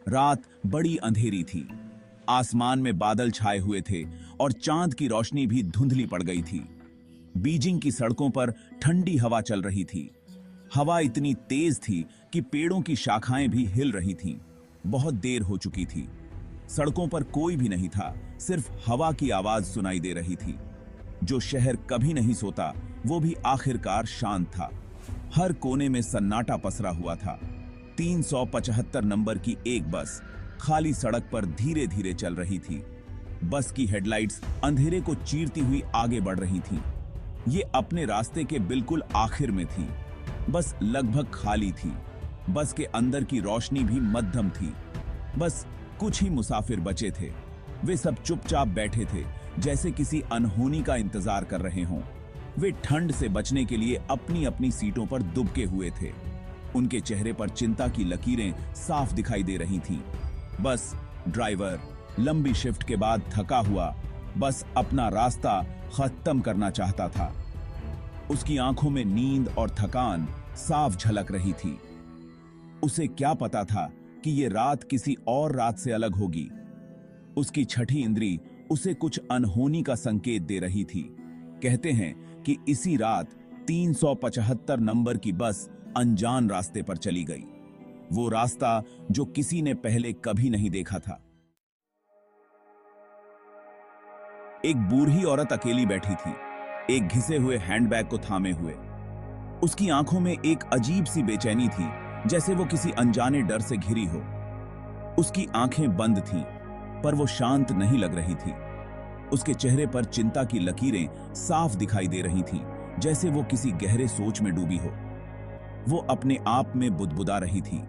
रात बड़ी अंधेरी थी। आसमान में बादल छाए हुए थे और चांद की रोशनी भी धुंधली पड़ गई थी। बीजिंग की सड़कों पर ठंडी हवा चल रही थी। हवा इतनी तेज थी कि पेड़ों की शाखाएं भी हिल रही थीं। बहुत देर हो चुकी थी। सड़कों पर कोई भी नहीं था, सिर्फ हवा की आवाज सुनाई दे रही थी। जो शहर कभी नहीं सोता, वो भी आखिरकार शांत था। हर कोने में सन्नाटा पसरा हुआ था। 375 नंबर की एक बस खाली सड़क पर धीरे धीरे चल रही थी। बस की हेडलाइट्स अंधेरे को चीरती हुई आगे बढ़ रही थीं। ये अपने रास्ते के बिल्कुल आखिर में थी। बस लगभग खाली थी। बस के अंदर की रोशनी भी मध्यम थी। बस कुछ ही मुसाफिर बचे थे। वे सब चुपचाप बैठे थे, जैसे किसी अनहोनी का इंतजार कर रहे हों। वे ठंड से बचने के लिए अपनी अपनी सीटों पर दुबके हुए थे। उनके चेहरे पर चिंता की लकीरें साफ दिखाई दे रही थीं। बस ड्राइवर लंबी शिफ्ट के बाद थका हुआ बस अपना रास्ता खत्म करना चाहता था। उसकी आंखों में नींद और थकान साफ झलक रही थी। उसे क्या पता था कि ये रात किसी और रात से अलग होगी। उसकी छठी इंद्री उसे कुछ अनहोनी का संकेत दे रही थी। कहते हैं कि इसी रात 375 नंबर की बस अनजान रास्ते पर चली गई। वो रास्ता जो किसी ने पहले कभी नहीं देखा था। एक बूढ़ी औरत अकेली बैठी थी, एक घिसे हुए हैंडबैग को थामे हुए। उसकी आंखों में एक अजीब सी बेचैनी थी, जैसे वो किसी अनजाने डर से घिरी हो। उसकी आंखें बंद थीं, पर वो शांत नहीं लग रही थी। उसके चेहरे पर चिंता की लकीरें साफ दिखाई दे रही थीं, जैसे वो किसी गहरे सोच में डूबी हो। वो अपने आप में बुदबुदा रही थी,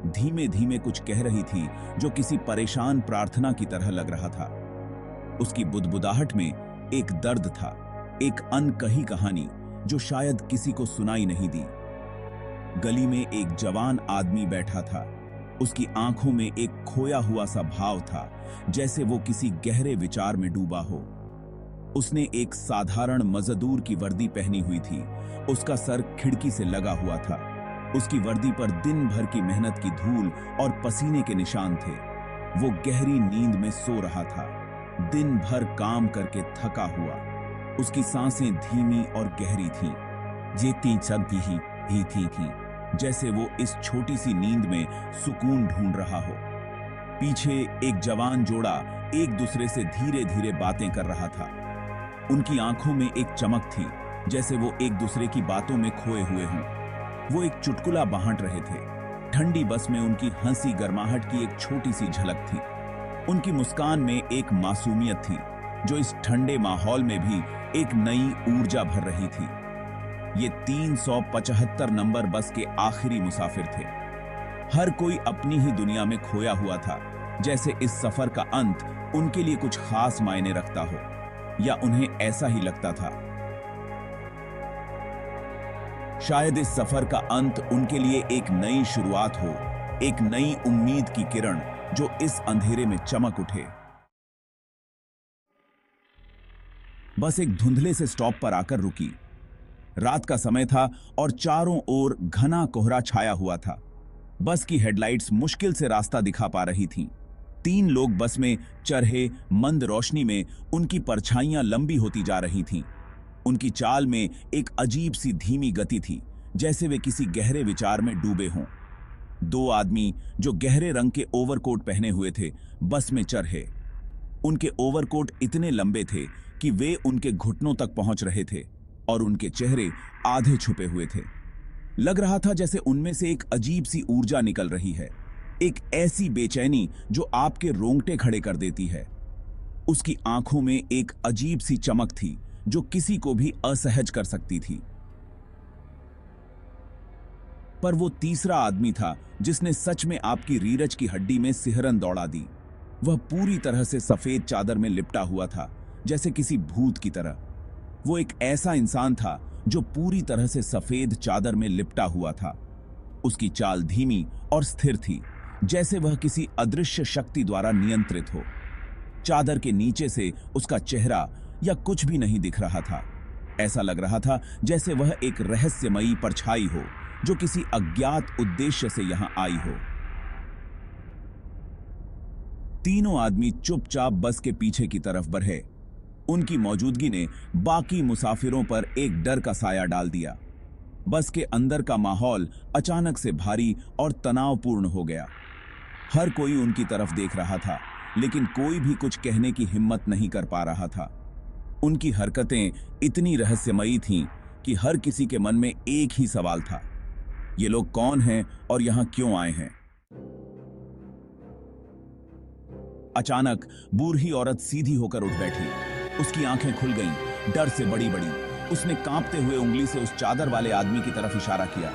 धीमे धीमे कुछ कह रही थी जो किसी परेशान प्रार्थना की तरह लग रहा था। उसकी बुदबुदाहट में एक दर्द था, एक अनकही कहानी जो शायद किसी को सुनाई नहीं दी। गली में एक जवान आदमी बैठा था। उसकी आंखों में एक खोया हुआ सा भाव था, जैसे वो किसी गहरे विचार में डूबा हो। उसने एक साधारण मजदूर की वर्दी पहनी हुई थी। उसका सर खिड़की से लगा हुआ था। उसकी वर्दी पर दिन भर की मेहनत की धूल और पसीने के निशान थे। वो गहरी नींद में सो रहा था, दिन भर काम करके थका हुआ। उसकी सांसें धीमी और गहरी थीं। ये तीन सब भी थी, जैसे वो इस छोटी सी नींद में सुकून ढूंढ रहा हो। पीछे एक जवान जोड़ा एक दूसरे से धीरे धीरे बातें कर रहा था। उनकी आंखों में एक चमक थी, जैसे वो एक दूसरे की बातों में खोए हुए हों। वो एक चुटकुला बांट रहे थे। ठंडी बस में उनकी हंसी गर्माहट की एक छोटी सी झलक थी। उनकी मुस्कान में एक मासूमियत थी, जो इस ठंडे माहौल में भी एक नई ऊर्जा भर रही थी। ये 375 नंबर बस के आखिरी मुसाफिर थे। हर कोई अपनी ही दुनिया में खोया हुआ था, जैसे इस सफर का अंत उनके लिए कुछ खास मायने रखता हो, या उन्हें ऐसा ही लगता था। शायद इस सफर का अंत उनके लिए एक नई शुरुआत हो, एक नई उम्मीद की किरण जो इस अंधेरे में चमक उठे। बस एक धुंधले से स्टॉप पर आकर रुकी। रात का समय था और चारों ओर घना कोहरा छाया हुआ था। बस की हेडलाइट्स मुश्किल से रास्ता दिखा पा रही थीं। 3 लोग बस में चरहे मंद रोशनी में उनकी परछाइयां लंबी होती जा रही थीं। उनकी चाल में एक अजीब सी धीमी गति थी, जैसे वे किसी गहरे विचार में डूबे हों। 2 आदमी जो गहरे रंग के ओवरकोट पहने हुए थे, बस में चरहे। उनके ओवरकोट इतने लंबे थे कि वे उनके घुटनों तक पहुंच रहे थे और उनके चेहरे आधे छुपे हुए थे। लग रहा था जैसे उनमें से एक अजीब सी ऊर्जा निकल रही है, एक ऐसी बेचैनी जो आपके रोंगटे खड़े कर देती है। उसकी आंखों में एक अजीब सी चमक थी जो किसी को भी असहज कर सकती थी। पर वो तीसरा आदमी था जिसने सच में आपकी रीरज की हड्डी में सिहरन दौड़ा दी। वह पूरी तरह से सफेद चादर में लिपटा हुआ था, जैसे किसी भूत की तरह। वो एक ऐसा इंसान था जो पूरी तरह से सफेद चादर में लिपटा हुआ था। उसकी चाल धीमी और स्थिर थी, जैसे वह किसी अदृश्य शक्ति द्वारा नियंत्रित हो। चादर के नीचे से उसका चेहरा या कुछ भी नहीं दिख रहा था। ऐसा लग रहा था जैसे वह एक रहस्यमयी परछाई हो जो किसी अज्ञात उद्देश्य से यहां आई हो। तीनों आदमी चुपचाप बस के पीछे की तरफ बढ़े। उनकी मौजूदगी ने बाकी मुसाफिरों पर एक डर का साया डाल दिया। बस के अंदर का माहौल अचानक से भारी और तनावपूर्ण हो गया। हर कोई उनकी तरफ देख रहा था, लेकिन कोई भी कुछ कहने की हिम्मत नहीं कर पा रहा था। उनकी हरकतें इतनी रहस्यमयी थीं कि हर किसी के मन में एक ही सवाल था, ये लोग कौन हैं और यहां क्यों आए हैं। अचानक बूढ़ी औरत सीधी होकर उठ बैठी। उसकी आंखें खुल गईं, डर से बड़ी बड़ी। उसने कांपते हुए उंगली से उस चादर वाले आदमी की तरफ इशारा किया।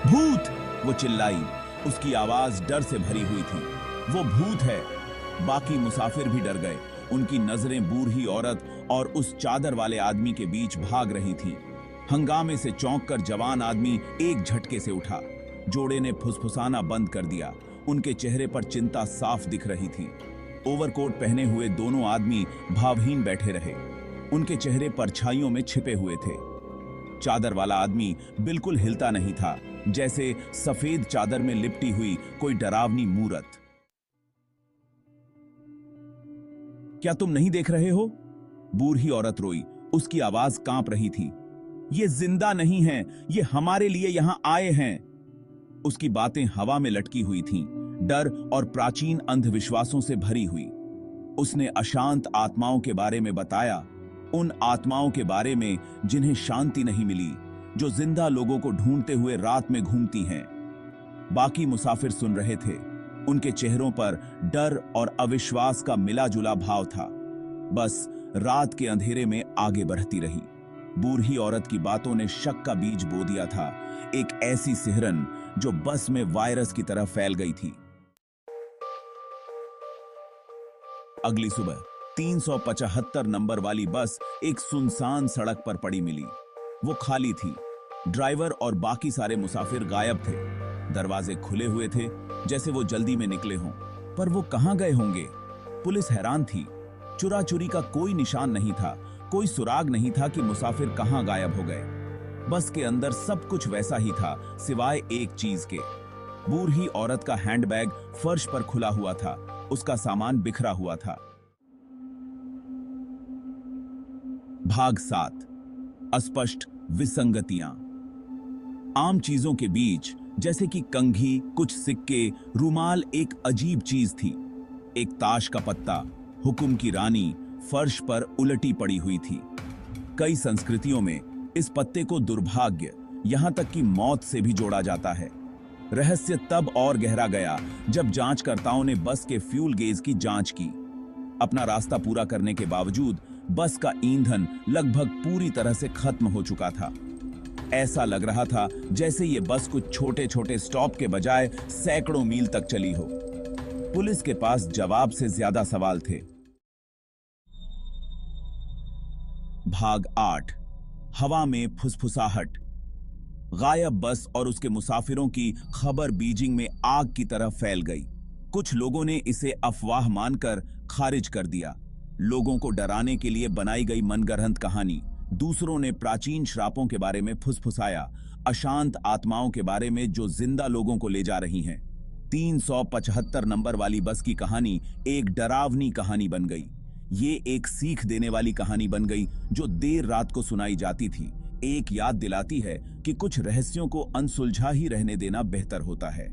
भूत! वो चिल्लाई। उसकी आवाज डर से भरी हुई थी। वो भूत है। बाकी मुसाफिर भी डर गए। उनकी नजरें बूढ़ी औरत और उस चादर वाले आदमी के बीच भाग रही थीं। हंगामे से चौंक कर जवान आदमी एक झटके से उठा। जोड़े ने फुसफुसाना बंद कर दिया। उनके चेहरे पर चिंता साफ दिख रही थी। ओवरकोट पहने हुए दोनों आदमी भावहीन बैठे रहे। उनके चेहरे परछाइयों में छिपे हुए थे। चादर वाला आदमी बिल्कुल हिलता नहीं था, जैसे सफेद चादर में लिपटी हुई कोई डरावनी मूरत। क्या तुम नहीं देख रहे हो? बूढ़ी औरत रोई। उसकी आवाज कांप रही थी। ये जिंदा नहीं हैं, ये हमारे लिए यहां आए हैं। उसकी बातें हवा में लटकी हुई थीं, डर और प्राचीन अंधविश्वासों से भरी हुई। उसने अशांत आत्माओं के बारे में बताया, उन आत्माओं के बारे में जिन्हें शांति नहीं मिली, जो जिंदा लोगों को ढूंढते हुए रात में घूमती हैं। बाकी मुसाफिर सुन रहे थे। उनके चेहरों पर डर और अविश्वास का मिला जुला भाव था। बस रात के अंधेरे में आगे बढ़ती रही। बूढ़ी औरत की बातों ने शक का बीज बो दिया था, एक ऐसी सिहरन जो बस में वायरस की तरह फैल गई थी। अगली सुबह 375 नंबर वाली बस एक सुनसान सड़क पर पड़ी मिली। वो खाली थी। ड्राइवर और बाकी सारे मुसाफिर गायब थे। दरवाजे खुले हुए थे, जैसे वो जल्दी में निकले हों। पर वो कहां गए होंगे? पुलिस हैरान थी। चुरा चुरी का कोई निशान नहीं था, कोई सुराग नहीं था कि मुसाफिर कहां गायब हो गए। बस के अंदर सब कुछ वैसा ही था, सिवाय एक चीज के। बूढ़ी औरत का हैंडबैग फर्श पर खुला हुआ था। उसका सामान बिखरा हुआ था। भाग 7। अस्पष्ट विसंगतियां। आम चीजों के बीच, जैसे कि कंघी, कुछ सिक्के, रुमाल, एक अजीब चीज थी। एक ताश का पत्ता, हुक्म की रानी फर्श पर उलटी पड़ी हुई थी। कई संस्कृतियों में इस पत्ते को दुर्भाग्य, यहां तक कि मौत से भी जोड़ा जाता है। रहस्य तब और गहरा गया जब जांचकर्ताओं ने बस के फ्यूल गेज की जांच की। अपना रास्ता पूरा करने के बावजूद बस का ईंधन लगभग पूरी तरह से खत्म हो चुका था। ऐसा लग रहा था जैसे ये बस कुछ छोटे छोटे स्टॉप के बजाय सैकड़ों मील तक चली हो। पुलिस के पास जवाब से ज्यादा सवाल थे। भाग 8। हवा में फुसफुसाहट। गायब बस और उसके मुसाफिरों की खबर बीजिंग में आग की तरह फैल गई। कुछ लोगों ने इसे अफवाह मानकर खारिज कर दिया, लोगों को डराने के लिए बनाई गई मनगढ़ंत कहानी। दूसरों ने प्राचीन श्रापों के बारे में फुसफुसाया, अशांत आत्माओं के बारे में जो जिंदा लोगों को ले जा रही हैं। 375 नंबर वाली बस की कहानी एक डरावनी कहानी बन गई। ये एक सीख देने वाली कहानी बन गई जो देर रात को सुनाई जाती थी। एक याद दिलाती है कि कुछ रहस्यों को अनसुलझा ही रहने देना बेहतर होता है।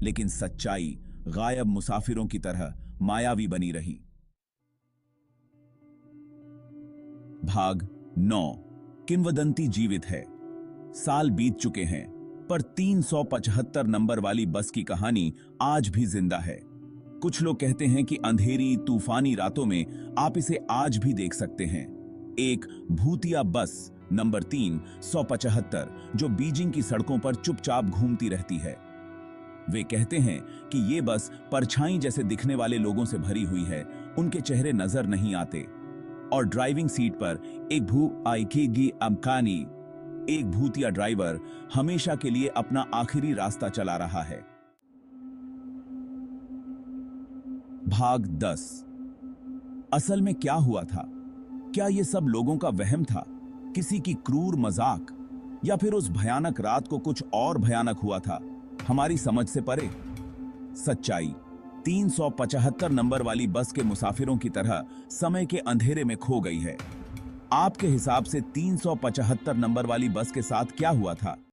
लेकिन सच्चाई गायब मुसाफिरों की तरह मायावी बनी रही। भाग 9। किंवदंती जीवित है। साल बीत चुके हैं, पर 375 नंबर वाली बस की कहानी आज भी जिंदा है। कुछ लोग कहते हैं कि अंधेरी तूफानी रातों में आप इसे आज भी देख सकते हैं। एक भूतिया बस नंबर 375 जो बीजिंग की सड़कों पर चुपचाप घूमती रहती है। वे कहते हैं कि ये बस परछाई जैसे दिखने वाले लोगों से भरी हुई है। उनके चेहरे नजर नहीं आते और ड्राइविंग सीट पर एक एक भूतिया ड्राइवर हमेशा के लिए अपना आखिरी रास्ता चला रहा है। भाग 10। असल में क्या हुआ था? क्या ये सब लोगों का वहम था, किसी की क्रूर मजाक, या फिर उस भयानक रात को कुछ और भयानक हुआ था, हमारी समझ से परे? सच्चाई 375 नंबर वाली बस के मुसाफिरों की तरह समय के अंधेरे में खो गई है। आपके हिसाब से 375 नंबर वाली बस के साथ क्या हुआ था?